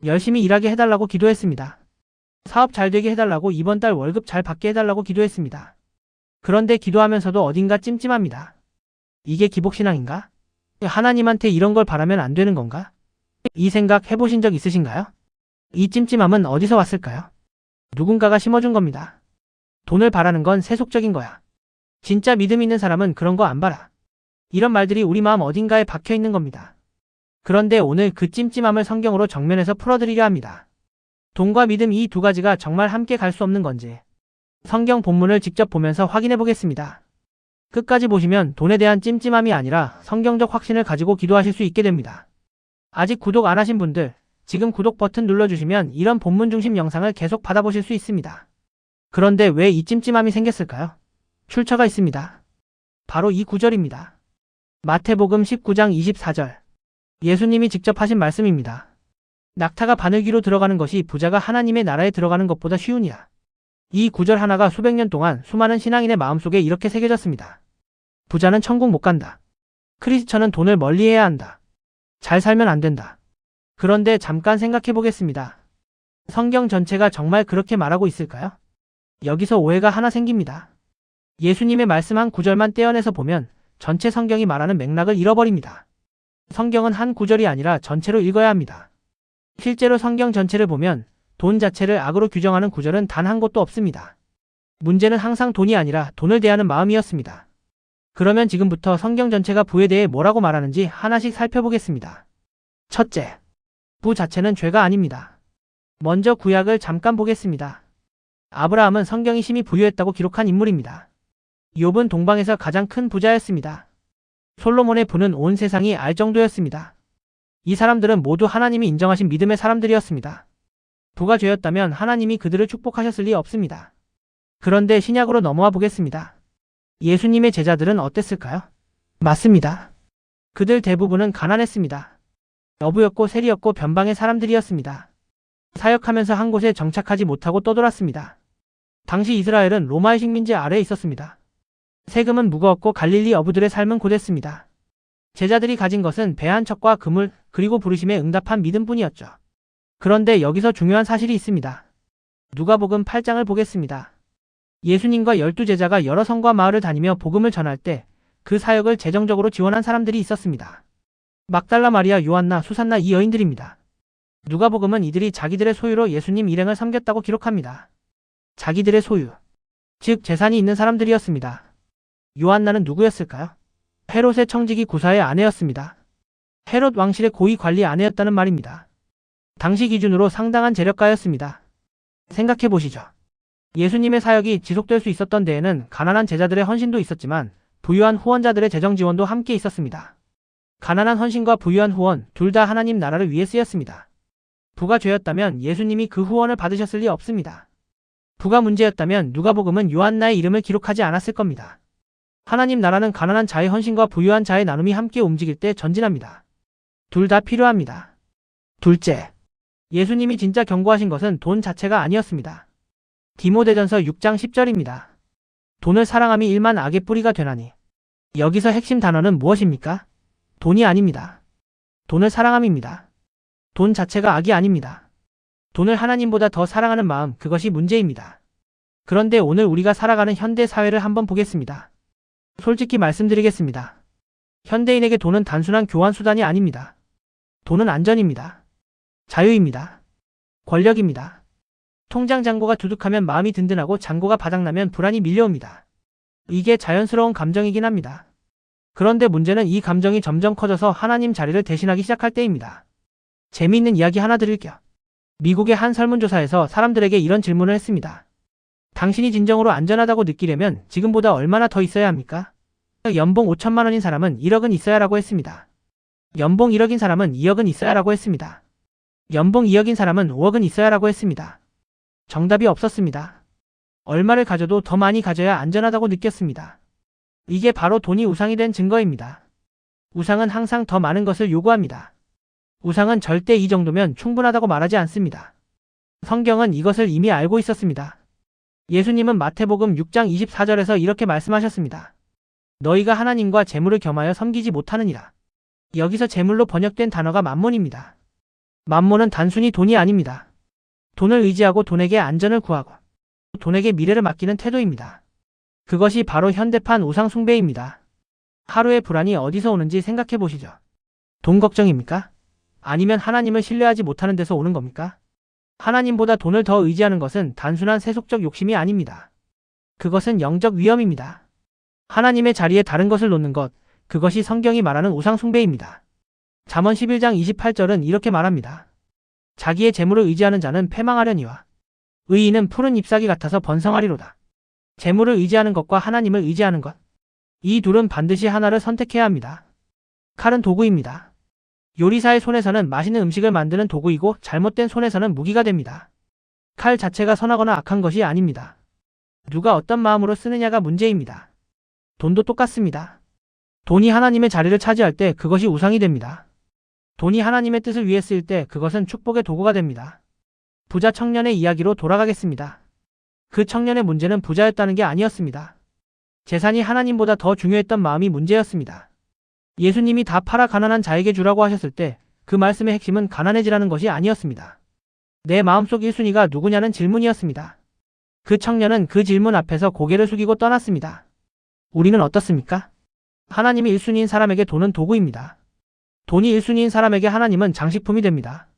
열심히 일하게 해달라고 기도했습니다. 사업 잘 되게 해달라고 이번 달 월급 잘 받게 해달라고 기도했습니다. 그런데 기도하면서도 어딘가 찜찜합니다. 이게 기복신앙인가? 하나님한테 이런 걸 바라면 안 되는 건가? 이 생각 해보신 적 있으신가요? 이 찜찜함은 어디서 왔을까요? 누군가가 심어준 겁니다. 돈을 바라는 건 세속적인 거야. 진짜 믿음 있는 사람은 그런 거 안 바라. 이런 말들이 우리 마음 어딘가에 박혀 있는 겁니다. 그런데 오늘 그 찜찜함을 성경으로 정면에서 풀어드리려 합니다. 돈과 믿음 이 두 가지가 정말 함께 갈 수 없는 건지 성경 본문을 직접 보면서 확인해 보겠습니다. 끝까지 보시면 돈에 대한 찜찜함이 아니라 성경적 확신을 가지고 기도하실 수 있게 됩니다. 아직 구독 안 하신 분들 지금 구독 버튼 눌러주시면 이런 본문 중심 영상을 계속 받아보실 수 있습니다. 그런데 왜 이 찜찜함이 생겼을까요? 출처가 있습니다. 바로 이 구절입니다. 마태복음 19장 24절. 예수님이 직접 하신 말씀입니다. 낙타가 바늘귀로 들어가는 것이 부자가 하나님의 나라에 들어가는 것보다 쉬우니라. 이 구절 하나가 수백 년 동안 수많은 신앙인의 마음속에 이렇게 새겨졌습니다. 부자는 천국 못 간다. 크리스천은 돈을 멀리해야 한다. 잘 살면 안 된다. 그런데 잠깐 생각해 보겠습니다. 성경 전체가 정말 그렇게 말하고 있을까요? 여기서 오해가 하나 생깁니다. 예수님의 말씀 한 구절만 떼어내서 보면 전체 성경이 말하는 맥락을 잃어버립니다. 성경은 한 구절이 아니라 전체로 읽어야 합니다. 실제로 성경 전체를 보면 돈 자체를 악으로 규정하는 구절은 단 한 곳도 없습니다. 문제는 항상 돈이 아니라 돈을 대하는 마음이었습니다. 그러면 지금부터 성경 전체가 부에 대해 뭐라고 말하는지 하나씩 살펴보겠습니다. 첫째, 부 자체는 죄가 아닙니다. 먼저 구약을 잠깐 보겠습니다. 아브라함은 성경이 심히 부유했다고 기록한 인물입니다. 욥은 동방에서 가장 큰 부자였습니다. 솔로몬의 부는 온 세상이 알 정도였습니다. 이 사람들은 모두 하나님이 인정하신 믿음의 사람들이었습니다. 부가 죄였다면 하나님이 그들을 축복하셨을 리 없습니다. 그런데 신약으로 넘어와 보겠습니다. 예수님의 제자들은 어땠을까요? 맞습니다. 그들 대부분은 가난했습니다. 어부였고 세리였고 변방의 사람들이었습니다. 사역하면서 한 곳에 정착하지 못하고 떠돌았습니다. 당시 이스라엘은 로마의 식민지 아래에 있었습니다. 세금은 무거웠고 갈릴리 어부들의 삶은 고됐습니다. 제자들이 가진 것은 배 한 척과 그물, 그리고 부르심에 응답한 믿음뿐이었죠. 그런데 여기서 중요한 사실이 있습니다. 누가복음 8장을 보겠습니다. 예수님과 12제자가 여러 성과 마을을 다니며 복음을 전할 때 그 사역을 재정적으로 지원한 사람들이 있었습니다. 막달라 마리아, 요한나, 수산나 이 여인들입니다. 누가복음은 이들이 자기들의 소유로 예수님 일행을 섬겼다고 기록합니다. 자기들의 소유, 즉 재산이 있는 사람들이었습니다. 요한나는 누구였을까요? 헤롯의 청지기 구사의 아내였습니다. 헤롯 왕실의 고위 관리 아내였다는 말입니다. 당시 기준으로 상당한 재력가였습니다. 생각해 보시죠. 예수님의 사역이 지속될 수 있었던 데에는 가난한 제자들의 헌신도 있었지만 부유한 후원자들의 재정 지원도 함께 있었습니다. 가난한 헌신과 부유한 후원 둘 다 하나님 나라를 위해 쓰였습니다. 부가 죄였다면 예수님이 그 후원을 받으셨을 리 없습니다. 부가 문제였다면 누가복음은 요한나의 이름을 기록하지 않았을 겁니다. 하나님 나라는 가난한 자의 헌신과 부유한 자의 나눔이 함께 움직일 때 전진합니다. 둘 다 필요합니다. 둘째, 예수님이 진짜 경고하신 것은 돈 자체가 아니었습니다. 디모데전서 6장 10절입니다. 돈을 사랑함이 일만 악의 뿌리가 되나니. 여기서 핵심 단어는 무엇입니까? 돈이 아닙니다. 돈을 사랑함입니다. 돈 자체가 악이 아닙니다. 돈을 하나님보다 더 사랑하는 마음, 그것이 문제입니다. 그런데 오늘 우리가 살아가는 현대 사회를 한번 보겠습니다. 솔직히 말씀드리겠습니다. 현대인에게 돈은 단순한 교환 수단이 아닙니다. 돈은 안전입니다. 자유입니다. 권력입니다. 통장 잔고가 두둑하면 마음이 든든하고 잔고가 바닥나면 불안이 밀려옵니다. 이게 자연스러운 감정이긴 합니다. 그런데 문제는 이 감정이 점점 커져서 하나님 자리를 대신하기 시작할 때입니다. 재미있는 이야기 하나 드릴게요. 미국의 한 설문조사에서 사람들에게 이런 질문을 했습니다. 당신이 진정으로 안전하다고 느끼려면 지금보다 얼마나 더 있어야 합니까? 연봉 5천만 원인 사람은 1억은 있어야라고 했습니다. 연봉 1억인 사람은 2억은 있어야라고 했습니다. 연봉 2억인 사람은 5억은 있어야라고 했습니다. 정답이 없었습니다. 얼마를 가져도 더 많이 가져야 안전하다고 느꼈습니다. 이게 바로 돈이 우상이 된 증거입니다. 우상은 항상 더 많은 것을 요구합니다. 우상은 절대 이 정도면 충분하다고 말하지 않습니다. 성경은 이것을 이미 알고 있었습니다. 예수님은 마태복음 6장 24절에서 이렇게 말씀하셨습니다. 너희가 하나님과 재물을 겸하여 섬기지 못하느니라. 여기서 재물로 번역된 단어가 만몬입니다. 만몬은 단순히 돈이 아닙니다. 돈을 의지하고 돈에게 안전을 구하고 돈에게 미래를 맡기는 태도입니다. 그것이 바로 현대판 우상 숭배입니다. 하루의 불안이 어디서 오는지 생각해 보시죠. 돈 걱정입니까? 아니면 하나님을 신뢰하지 못하는 데서 오는 겁니까? 하나님보다 돈을 더 의지하는 것은 단순한 세속적 욕심이 아닙니다. 그것은 영적 위험입니다. 하나님의 자리에 다른 것을 놓는 것, 그것이 성경이 말하는 우상 숭배입니다. 잠언 11장 28절은 이렇게 말합니다. 자기의 재물을 의지하는 자는 패망하려니와 의인은 푸른 잎사귀 같아서 번성하리로다. 재물을 의지하는 것과 하나님을 의지하는 것, 이 둘은 반드시 하나를 선택해야 합니다. 칼은 도구입니다. 요리사의 손에서는 맛있는 음식을 만드는 도구이고 잘못된 손에서는 무기가 됩니다. 칼 자체가 선하거나 악한 것이 아닙니다. 누가 어떤 마음으로 쓰느냐가 문제입니다. 돈도 똑같습니다. 돈이 하나님의 자리를 차지할 때 그것이 우상이 됩니다. 돈이 하나님의 뜻을 위해 쓰일 때 그것은 축복의 도구가 됩니다. 부자 청년의 이야기로 돌아가겠습니다. 그 청년의 문제는 부자였다는 게 아니었습니다. 재산이 하나님보다 더 중요했던 마음이 문제였습니다. 예수님이 다 팔아 가난한 자에게 주라고 하셨을 때 그 말씀의 핵심은 가난해지라는 것이 아니었습니다. 내 마음속 1순위가 누구냐는 질문이었습니다. 그 청년은 그 질문 앞에서 고개를 숙이고 떠났습니다. 우리는 어떻습니까? 하나님이 1순위인 사람에게 돈은 도구입니다. 돈이 1순위인 사람에게 하나님은 장식품이 됩니다.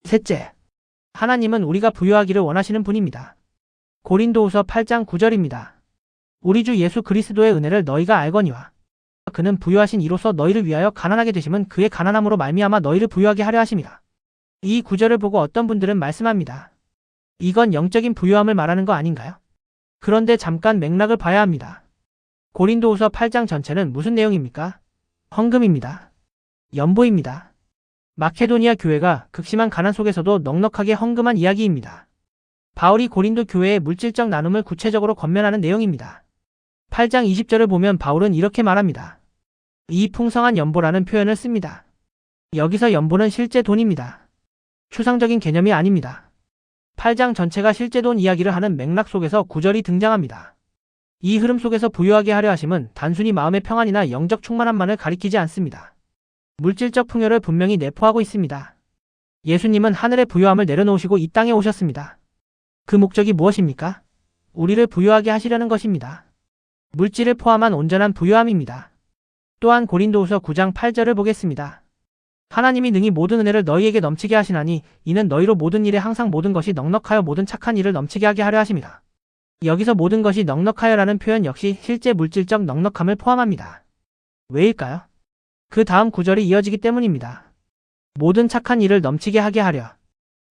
셋째, 하나님은 우리가 부유하기를 원하시는 분입니다. 고린도후서 8장 9절입니다. 우리 주 예수 그리스도의 은혜를 너희가 알거니와 그는 부유하신 이로써 너희를 위하여 가난하게 되심은 그의 가난함으로 말미암아 너희를 부유하게 하려 하심이라. 이 구절을 보고 어떤 분들은 말씀합니다. 이건 영적인 부유함을 말하는 거 아닌가요? 그런데 잠깐 맥락을 봐야 합니다. 고린도후서 8장 전체는 무슨 내용입니까? 헌금입니다. 연보입니다. 마케도니아 교회가 극심한 가난 속에서도 넉넉하게 헌금한 이야기입니다. 바울이 고린도 교회의 물질적 나눔을 구체적으로 권면하는 내용입니다. 8장 20절을 보면 바울은 이렇게 말합니다. 이 풍성한 연보라는 표현을 씁니다. 여기서 연보는 실제 돈입니다. 추상적인 개념이 아닙니다. 8장 전체가 실제 돈 이야기를 하는 맥락 속에서 구절이 등장합니다. 이 흐름 속에서 부유하게 하려 하심은 단순히 마음의 평안이나 영적 충만함만을 가리키지 않습니다. 물질적 풍요를 분명히 내포하고 있습니다. 예수님은 하늘의 부유함을 내려놓으시고 이 땅에 오셨습니다. 그 목적이 무엇입니까? 우리를 부유하게 하시려는 것입니다. 물질을 포함한 온전한 부유함입니다. 또한 고린도후서 9장 8절을 보겠습니다. 하나님이 능히 모든 은혜를 너희에게 넘치게 하시나니 이는 너희로 모든 일에 항상 모든 것이 넉넉하여 모든 착한 일을 넘치게 하게 하려 하심이라. 여기서 모든 것이 넉넉하여라는 표현 역시 실제 물질적 넉넉함을 포함합니다. 왜일까요? 그 다음 구절이 이어지기 때문입니다. 모든 착한 일을 넘치게 하게 하려.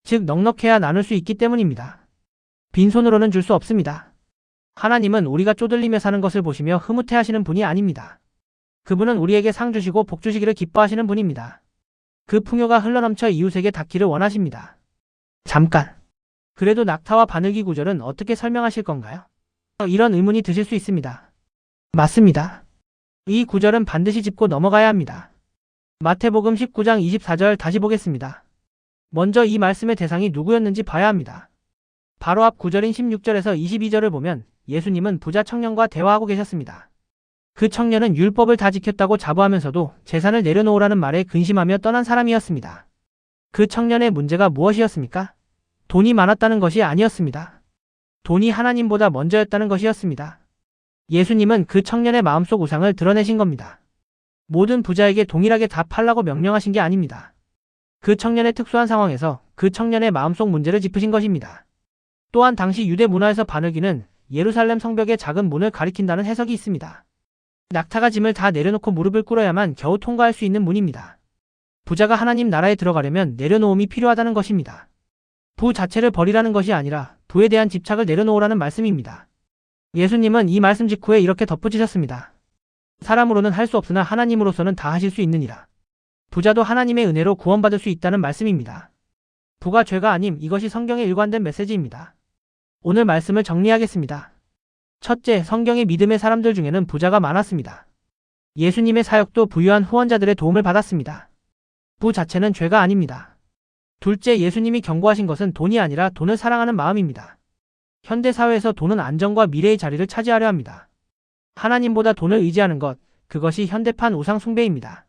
즉 넉넉해야 나눌 수 있기 때문입니다. 빈손으로는 줄 수 없습니다. 하나님은 우리가 쪼들리며 사는 것을 보시며 흐뭇해하시는 분이 아닙니다. 그분은 우리에게 상 주시고 복 주시기를 기뻐하시는 분입니다. 그 풍요가 흘러넘쳐 이웃에게 닿기를 원하십니다. 잠깐. 그래도 낙타와 바늘기 구절은 어떻게 설명하실 건가요? 이런 의문이 드실 수 있습니다. 맞습니다. 이 구절은 반드시 짚고 넘어가야 합니다. 마태복음 19장 24절 다시 보겠습니다. 먼저 이 말씀의 대상이 누구였는지 봐야 합니다. 바로 앞 구절인 16절에서 22절을 보면 예수님은 부자 청년과 대화하고 계셨습니다. 그 청년은 율법을 다 지켰다고 자부하면서도 재산을 내려놓으라는 말에 근심하며 떠난 사람이었습니다. 그 청년의 문제가 무엇이었습니까? 돈이 많았다는 것이 아니었습니다. 돈이 하나님보다 먼저였다는 것이었습니다. 예수님은 그 청년의 마음속 우상을 드러내신 겁니다. 모든 부자에게 동일하게 다 팔라고 명령하신 게 아닙니다. 그 청년의 특수한 상황에서 그 청년의 마음속 문제를 짚으신 것입니다. 또한 당시 유대 문화에서 바늘기는 예루살렘 성벽의 작은 문을 가리킨다는 해석이 있습니다. 낙타가 짐을 다 내려놓고 무릎을 꿇어야만 겨우 통과할 수 있는 문입니다. 부자가 하나님 나라에 들어가려면 내려놓음이 필요하다는 것입니다. 부 자체를 버리라는 것이 아니라 부에 대한 집착을 내려놓으라는 말씀입니다. 예수님은 이 말씀 직후에 이렇게 덧붙이셨습니다. 사람으로는 할 수 없으나 하나님으로서는 다 하실 수 있느니라. 부자도 하나님의 은혜로 구원받을 수 있다는 말씀입니다. 부가 죄가 아님, 이것이 성경의 일관된 메시지입니다. 오늘 말씀을 정리하겠습니다. 첫째, 성경의 믿음의 사람들 중에는 부자가 많았습니다. 예수님의 사역도 부유한 후원자들의 도움을 받았습니다. 부 자체는 죄가 아닙니다. 둘째, 예수님이 경고하신 것은 돈이 아니라 돈을 사랑하는 마음입니다. 현대사회에서 돈은 안정과 미래의 자리를 차지하려 합니다. 하나님보다 돈을 의지하는 것, 그것이 현대판 우상 숭배입니다.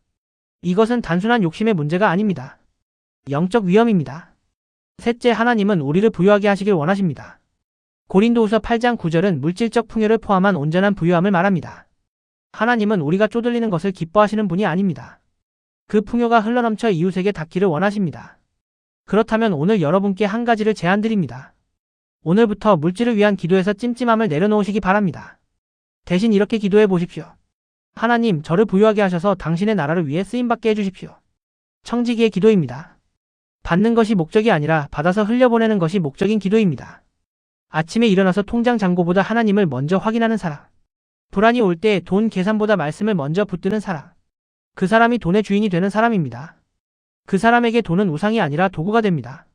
이것은 단순한 욕심의 문제가 아닙니다. 영적 위험입니다. 셋째, 하나님은 우리를 부유하게 하시길 원하십니다. 고린도후서 8장 9절은 물질적 풍요를 포함한 온전한 부유함을 말합니다. 하나님은 우리가 쪼들리는 것을 기뻐하시는 분이 아닙니다. 그 풍요가 흘러넘쳐 이웃에게 닿기를 원하십니다. 그렇다면 오늘 여러분께 한 가지를 제안드립니다. 오늘부터 물질을 위한 기도에서 찜찜함을 내려놓으시기 바랍니다. 대신 이렇게 기도해 보십시오. 하나님, 저를 부유하게 하셔서 당신의 나라를 위해 쓰임받게 해주십시오. 청지기의 기도입니다. 받는 것이 목적이 아니라 받아서 흘려보내는 것이 목적인 기도입니다. 아침에 일어나서 통장 잔고보다 하나님을 먼저 확인하는 사람. 불안이 올 때 돈 계산보다 말씀을 먼저 붙드는 사람. 그 사람이 돈의 주인이 되는 사람입니다. 그 사람에게 돈은 우상이 아니라 도구가 됩니다.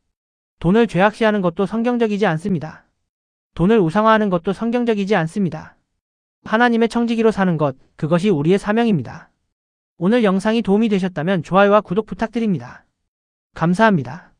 돈을 죄악시하는 것도 성경적이지 않습니다. 돈을 우상화하는 것도 성경적이지 않습니다. 하나님의 청지기로 사는 것, 그것이 우리의 사명입니다. 오늘 영상이 도움이 되셨다면 좋아요와 구독 부탁드립니다. 감사합니다.